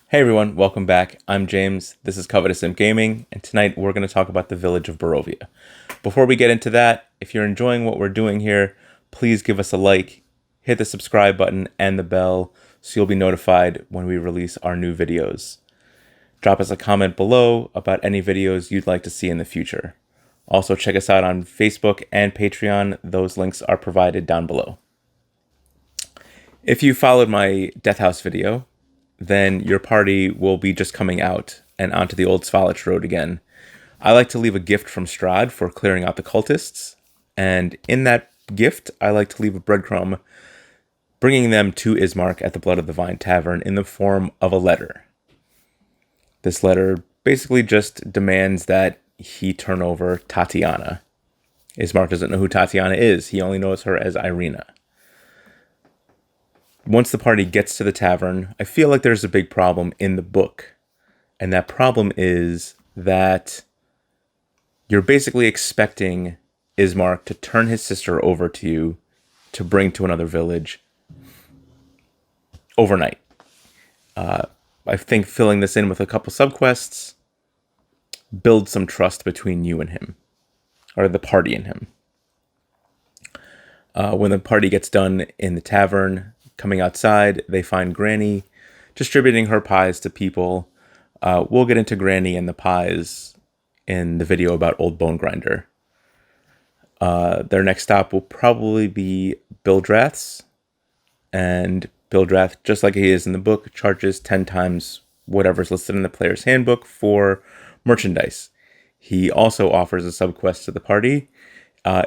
Hey everyone, welcome back. I'm James, this is Covetous Imp Gaming, and tonight we're going to talk about the Village of Barovia. Before we get into that, if you're enjoying what we're doing here, please give us a like, hit the subscribe button and the bell so you'll be notified when we release our new videos. Drop us a comment below about any videos you'd like to see in the future. Also check us out on Facebook and Patreon, those links are provided down below. If you followed my Death House video, then your party will be just coming out and onto the old Svalich road again. I like to leave a gift from Strahd for clearing out the cultists, and in that gift, I like to leave a breadcrumb, bringing them to Ismark at the Blood of the Vine Tavern in the form of a letter. This letter basically just demands that he turn over Tatiana. Ismark doesn't know who Tatiana is, he only knows her as Irina. Once the party gets to the tavern, I feel like there's a big problem in the book. And that problem is that you're basically expecting Ismark to turn his sister over to you to bring to another village overnight. I think filling this in with a couple subquests builds some trust between you and him, or the party and him. When the party gets done in the tavern, coming outside, they find Granny distributing her pies to people. We'll get into Granny and the pies in the video about Old Bone Grinder. Their next stop will probably be Bildrath's. And Bildrath, just like he is in the book, charges 10 times whatever's listed in the player's handbook for merchandise. He also offers a subquest to the party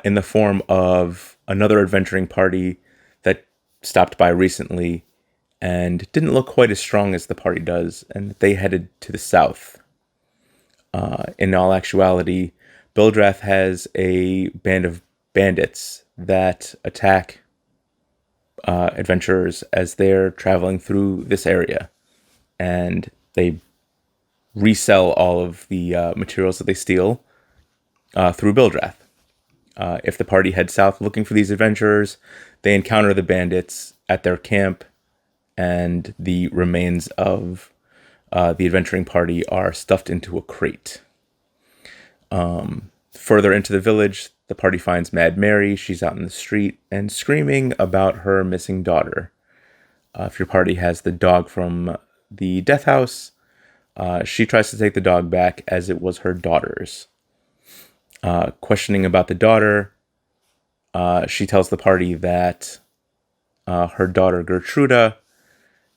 in the form of another adventuring party that stopped by recently and didn't look quite as strong as the party does, and they headed to the south. In all actuality, Bildrath has a band of bandits that attack adventurers as they're traveling through this area, and they resell all of the materials that they steal through Bildrath. If the party heads south looking for these adventurers, they encounter the bandits at their camp, and the remains of the adventuring party are stuffed into a crate. Further into the village, the party finds Mad Mary. She's out in the street and screaming about her missing daughter. If your party has the dog from the Death House, she tries to take the dog back as it was her daughter's. Questioning about the daughter, she tells the party that her daughter Gertruda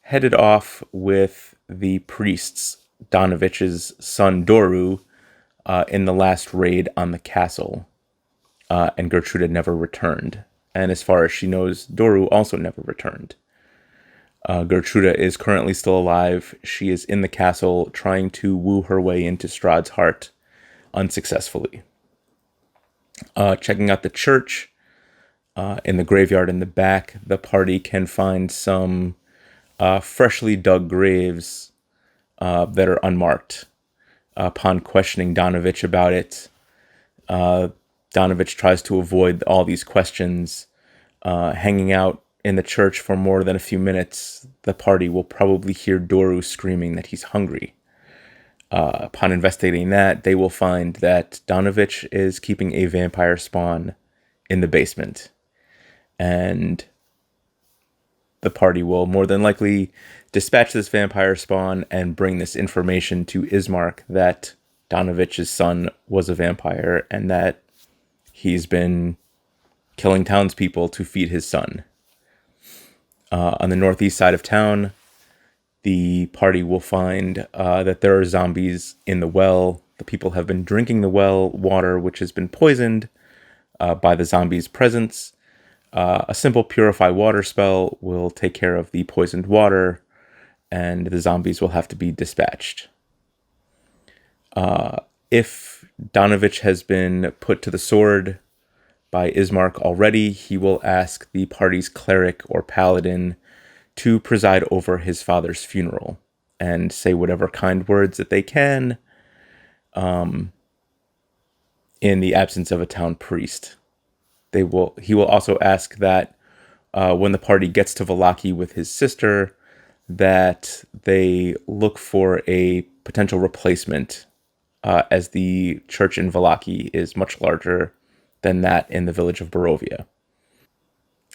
headed off with the priest's, Donovich's son Doru, in the last raid on the castle, and Gertruda never returned. And as far as she knows, Doru also never returned. Gertruda is currently still alive. She is in the castle trying to woo her way into Strahd's heart unsuccessfully. Checking out the church, in the graveyard in the back, the party can find some freshly dug graves that are unmarked. Upon questioning Donovich about it, Donovich tries to avoid all these questions. Hanging out in the church for more than a few minutes, the party will probably hear Doru screaming that he's hungry. Upon investigating that, they will find that Donovich is keeping a vampire spawn in the basement. And the party will more than likely dispatch this vampire spawn and bring this information to Ismark that Donovich's son was a vampire and that he's been killing townspeople to feed his son. On the northeast side of town, the party will find that there are zombies in the well. The people have been drinking the well water, which has been poisoned by the zombies' presence. A simple purify water spell will take care of the poisoned water, and the zombies will have to be dispatched. If Donovich has been put to the sword by Ismark already, he will ask the party's cleric or paladin to preside over his father's funeral and say whatever kind words that they can in the absence of a town priest. He will also ask that when the party gets to Vallaki with his sister, that they look for a potential replacement, as the church in Vallaki is much larger than that in the village of Barovia.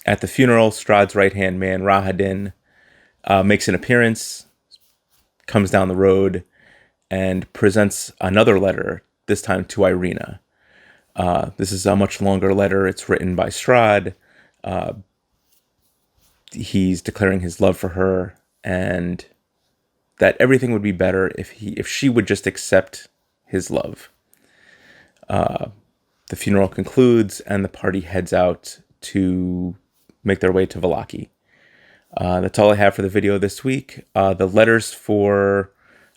At the funeral, Strahd's right-hand man, Rahadin, makes an appearance, comes down the road, and presents another letter, this time to Irina. This is a much longer letter. It's written by Strahd. He's declaring his love for her and that everything would be better if she would just accept his love. The funeral concludes and the party heads out to make their way to Vallaki. That's all I have for the video this week. The letters for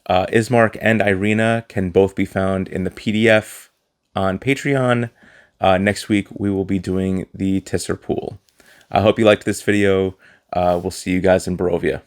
Ismark and Irina can both be found in the PDF on Patreon. Next week, we will be doing the Tisser Pool. I hope you liked this video. We'll see you guys in Barovia.